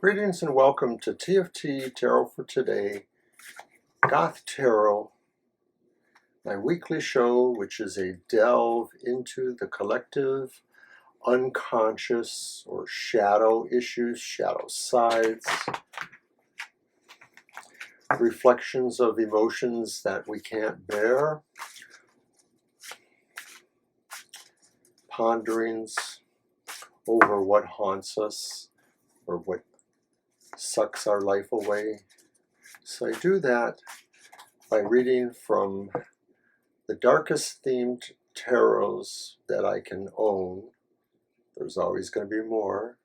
Greetings and welcome to TFT Tarot for Today, Goth Tarot, my weekly show which is a delve into the collective unconscious or shadow issues, shadow sides, reflections of emotions that we can't bear, ponderings over what haunts us or what sucks our life away. So I do that by reading from the darkest themed tarots that I can own. There's always going to be more,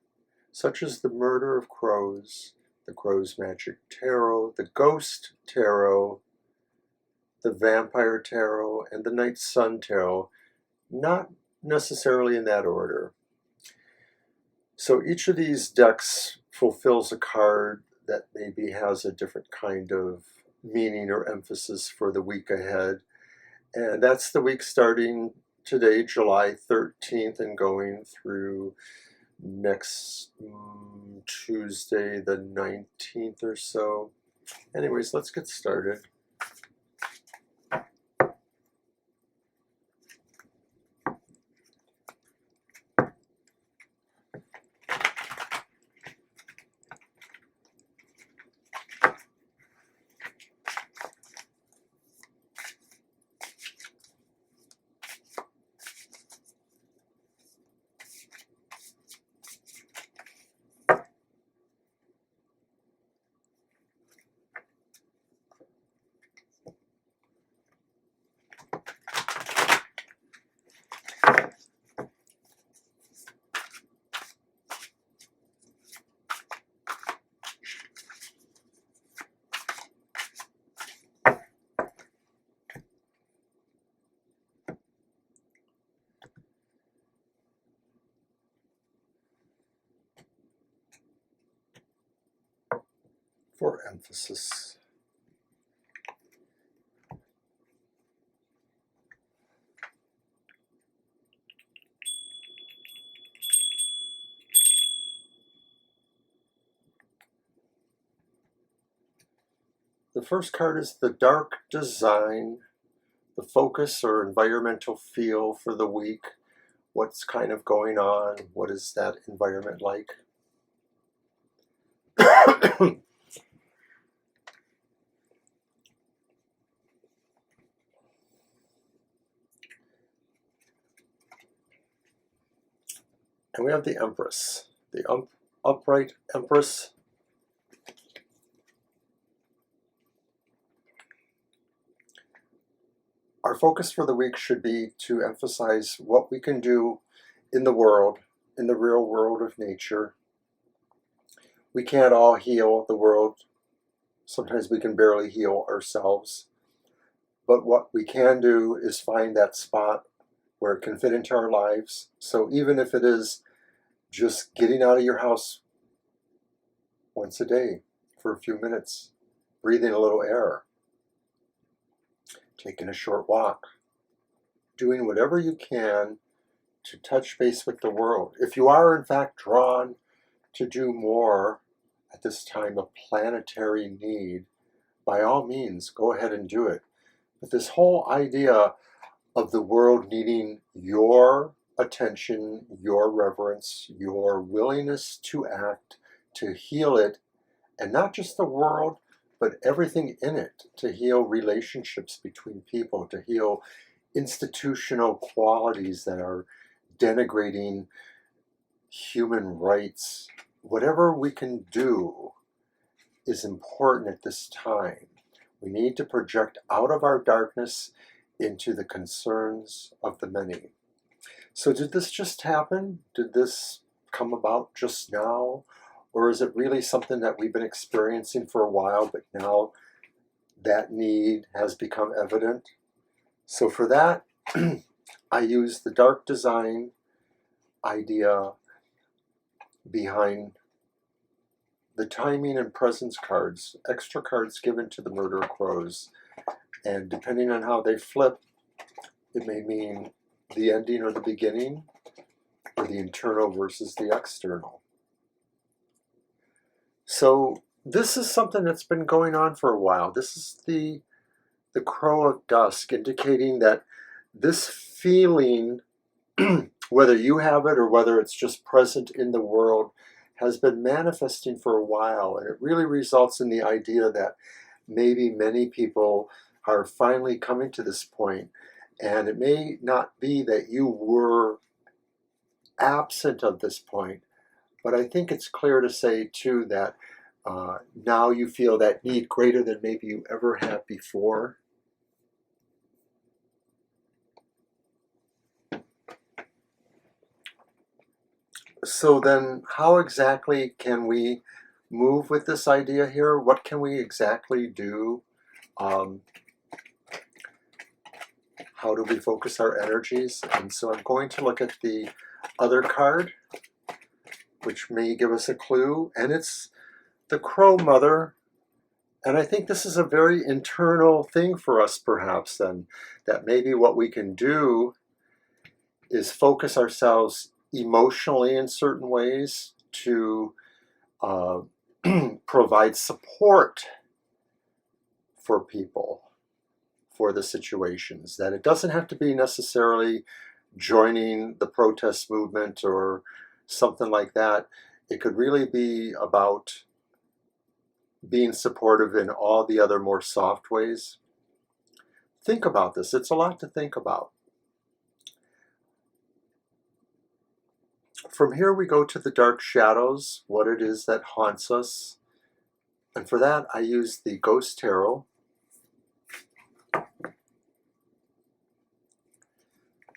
such as the Murder of Crows, the Crow's Magic Tarot, the Ghost Tarot, the Vampire Tarot, and the Night Sun Tarot, not necessarily in that order. So each of these decks fulfills a card that maybe has a different kind of meaning or emphasis for the week ahead. And that's the week starting today, July 13th, and going through next Tuesday, the 19th or so. Anyways, let's get started. For emphasis. The first card is the Dark Design, the focus or environmental feel for the week. What's kind of going on? What is that environment like? And we have the Empress, the upright Empress. Our focus for the week should be to emphasize what we can do in the world, in the real world of nature. We can't all heal the world. Sometimes we can barely heal ourselves. But what we can do is find that spot where it can fit into our lives. So even if it is just getting out of your house once a day for a few minutes, breathing a little air, taking a short walk, doing whatever you can to touch base with the world. If you are in fact drawn to do more at this time of planetary need, by all means, go ahead and do it. But this whole idea of the world needing your attention, your reverence, your willingness to act, to heal it, and not just the world, but everything in it, to heal relationships between people, to heal institutional qualities that are denigrating human rights. Whatever we can do is important at this time. We need to project out of our darkness into the concerns of the many. So did this just happen? Did this come about just now? Or is it really something that we've been experiencing for a while, but now that need has become evident? So for that, I use the Dark Design idea behind the timing and presence cards, extra cards given to the Murder of Crows. And depending on how they flip, it may mean the ending or the beginning, or the internal versus the external. So this is something that's been going on for a while. This is the crow of dusk, indicating that this feeling, whether you have it or whether it's just present in the world, has been manifesting for a while. And it really results in the idea that maybe many people are finally coming to this point. And it may not be that you were absent of this point, but I think it's clear to say too that now you feel that need greater than maybe you ever have before. So then how exactly can we move with this idea here? What can we exactly do? How do we focus our energies? And so I'm going to look at the other card, which may give us a clue, and it's the Crow Mother. And I think this is a very internal thing for us, perhaps, then, that maybe what we can do is focus ourselves emotionally in certain ways to provide support for people, for the situations. That it doesn't have to be necessarily joining the protest movement or something like that. It could really be about being supportive in all the other more soft ways. Think about this. It's a lot to think about. From here we go to the dark shadows, what it is that haunts us. And for that I use the Goth Tarot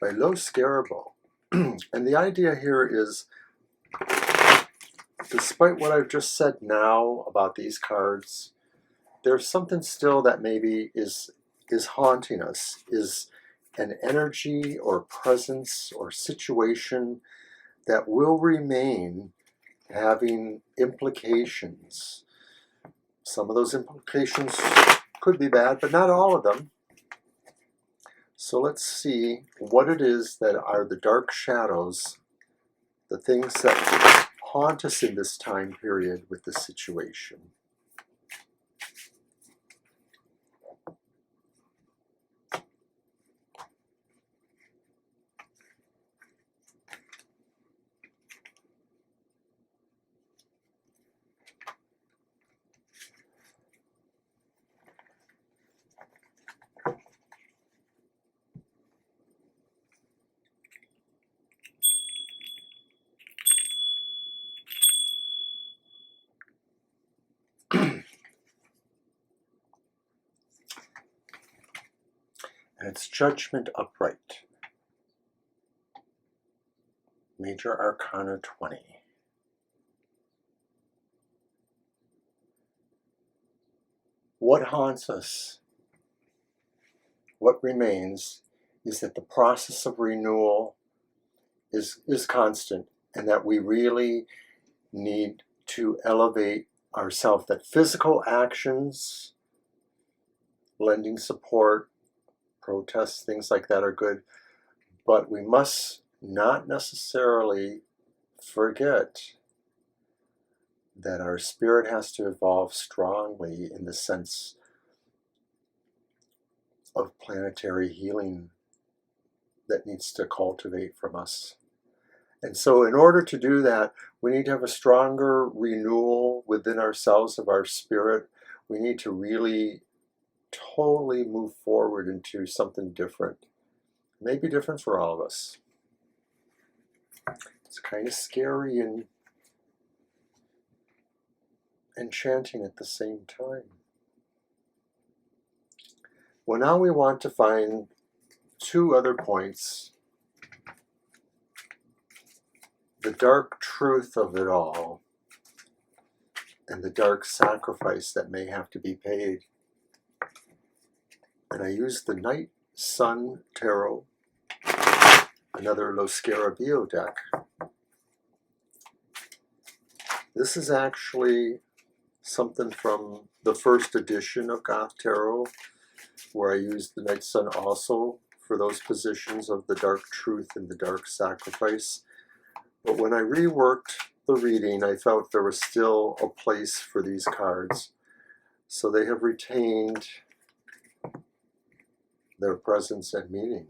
by Lo Scarabo. And the idea here is, despite what I've just said now about these cards, there's something still that maybe is haunting us, is an energy or presence or situation that will remain having implications. Some of those implications could be bad, but not all of them. So let's see what it is that are the dark shadows, the things that haunt us in this time period with this situation. And it's Judgment Upright. Major Arcana 20. What haunts us, what remains, is that the process of renewal is constant, and that we really need to elevate ourselves, that physical actions, lending support, protests, things like that are good, but we must not necessarily forget that our spirit has to evolve strongly in the sense of planetary healing that needs to cultivate from us. And so in order to do that, we need to have a stronger renewal within ourselves of our spirit. We need to really totally move forward into something different. It may be different for all of us. It's kind of scary and enchanting at the same time. Well, now we want to find two other points. The dark truth of it all and the dark sacrifice that may have to be paid. And I use the Night Sun Tarot, another Lo Scarabeo deck. This is actually something from the first edition of Goth Tarot, where I used the Night Sun also for those positions of the dark truth and the dark sacrifice. But when I reworked the reading, I felt there was still a place for these cards. So they have retained their presence and meaning.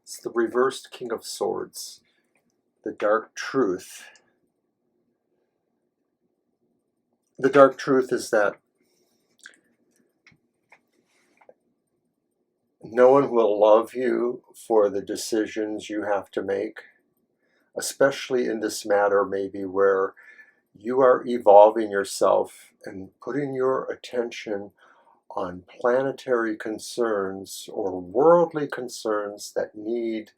It's the reversed King of Swords, the dark truth. The dark truth is that no one will love you for the decisions you have to make, especially in this matter maybe where you are evolving yourself and putting your attention on planetary concerns or worldly concerns that need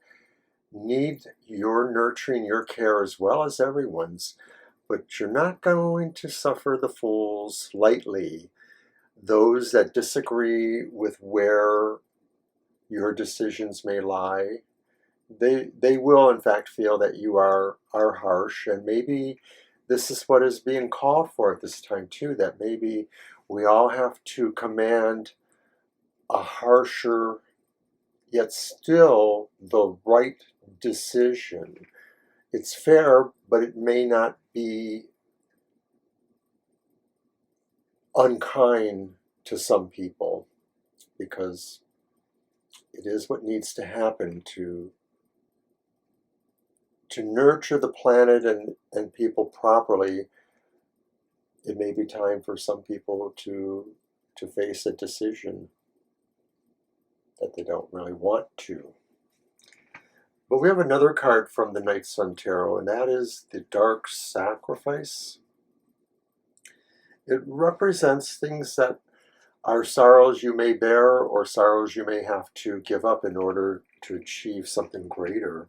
your nurturing, your care, as well as everyone's. But you're not going to suffer the fools lightly, those that disagree with where your decisions may lie. They will in fact feel that you are harsh, and maybe this is what is being called for at this time too, that maybe we all have to command a harsher yet still the right decision. It's fair, but it may not be unkind to some people, because it is what needs to happen to nurture the planet and people properly. It may be time for some people to face a decision that they don't really want to. But we have another card from the Night Sun Tarot, and that is the Dark Sacrifice. It represents things that are sorrows you may bear or sorrows you may have to give up in order to achieve something greater.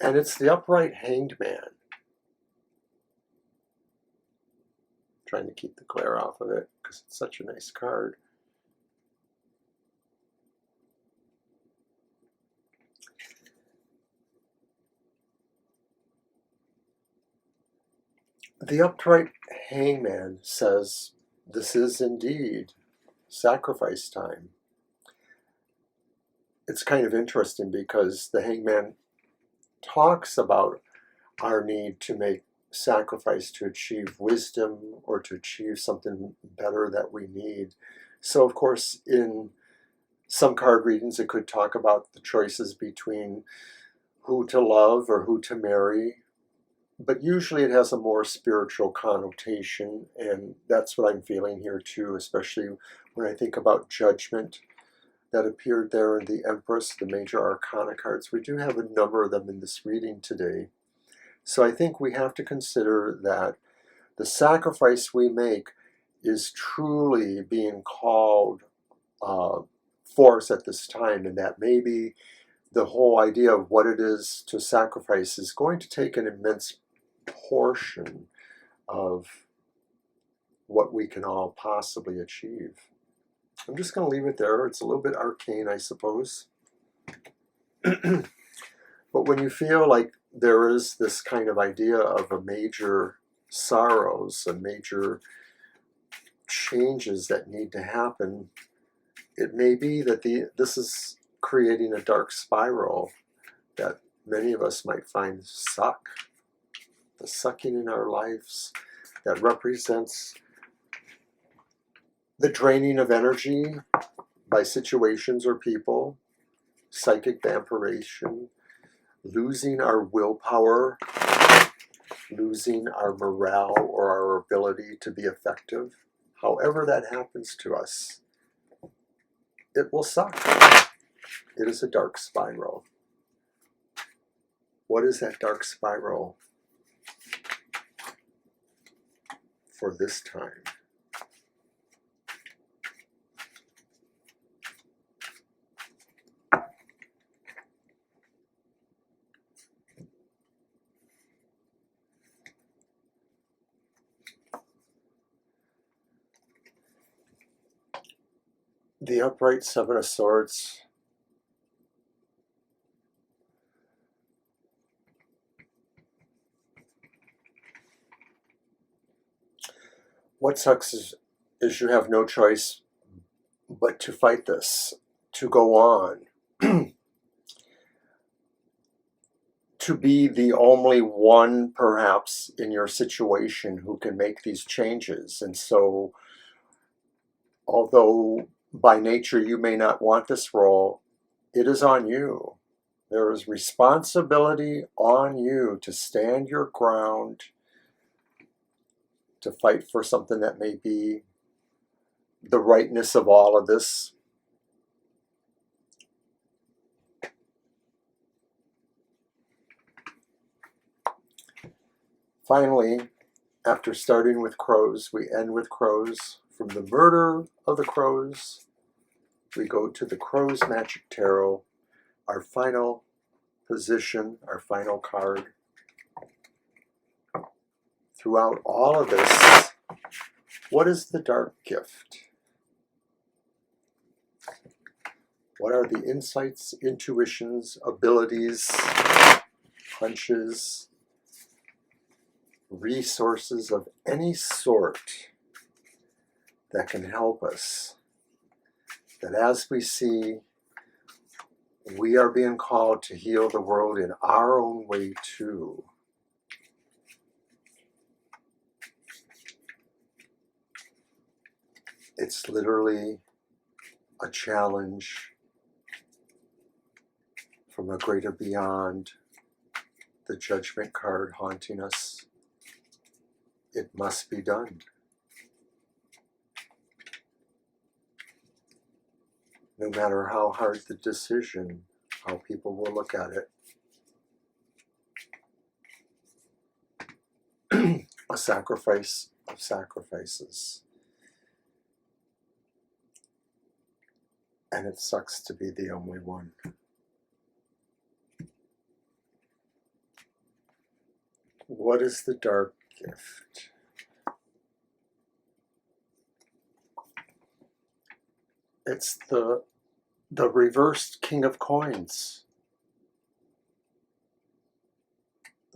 And it's the upright Hanged Man. Trying to keep the glare off of it because it's such a nice card. The upright Hangman says this is indeed sacrifice time. It's kind of interesting because the Hangman talks about our need to make sacrifice to achieve wisdom or to achieve something better that we need. So of course in some card readings it could talk about the choices between who to love or who to marry, but usually it has a more spiritual connotation, and that's what I'm feeling here too, especially when I think about Judgment that appeared there in the Empress, the major arcana cards. We do have a number of them in this reading today. So I think we have to consider that the sacrifice we make is truly being called for us at this time, and that maybe the whole idea of what it is to sacrifice is going to take an immense portion of what we can all possibly achieve. I'm just going to leave it there. It's a little bit arcane, I suppose. But when you feel like there is this kind of idea of a major sorrows and major changes that need to happen, it may be that this is creating a dark spiral that many of us might find suck. The sucking in our lives that represents the draining of energy by situations or people, psychic vampiration, losing our willpower, losing our morale or our ability to be effective. However that happens to us, it will suck. It is a dark spiral. What is that dark spiral for this time? The upright Seven of Swords. What sucks is you have no choice but to fight this, to go on, to be the only one perhaps in your situation who can make these changes. And so, although by nature you may not want this role, it is on you. There is responsibility on you to stand your ground, to fight for something that may be the rightness of all of this. Finally, after starting with crows, we end with crows. From the murder of the crows, we go to the Crows Magic Tarot, our final position, our final card. Throughout all of this, what is the dark gift? What are the insights, intuitions, abilities, hunches, resources of any sort that can help us? That as we see, we are being called to heal the world in our own way too. It's literally a challenge from a greater beyond, the Judgment card haunting us. It must be done. No matter how hard the decision, how people will look at it. A sacrifice of sacrifices. And it sucks to be the only one. What is the dark gift? It's the reversed King of Coins.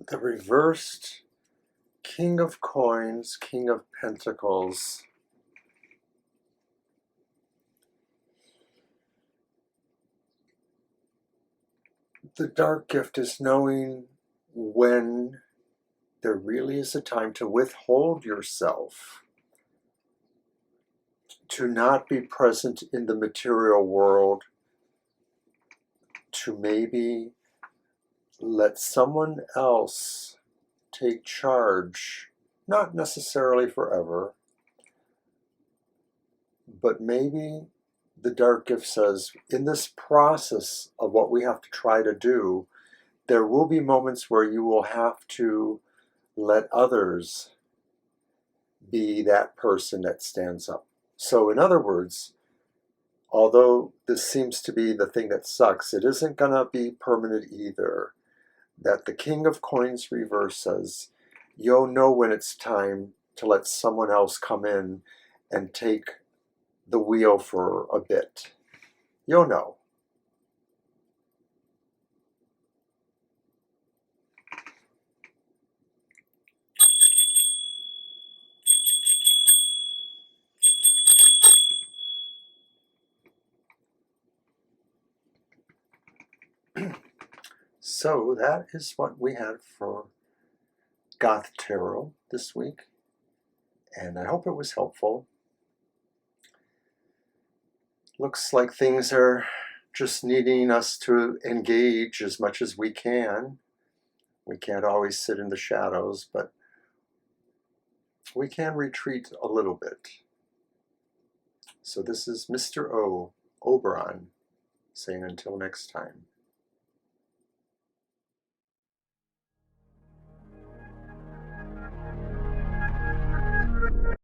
The reversed King of Coins, King of Pentacles. The dark gift is knowing when there really is a time to withhold yourself, to not be present in the material world, to maybe let someone else take charge, not necessarily forever, but maybe the dark gift says, in this process of what we have to try to do, there will be moments where you will have to let others be that person that stands up. So in other words, although this seems to be the thing that sucks, it isn't going to be permanent either. That the King of Coins reverse says, you'll know when it's time to let someone else come in and take the wheel for a bit. You'll know. So that is what we had for Goth Tarot this week, and I hope it was helpful. Looks like things are just needing us to engage as much as we can. We can't always sit in the shadows, but we can retreat a little bit. So this is Mr. Oberon saying until next time.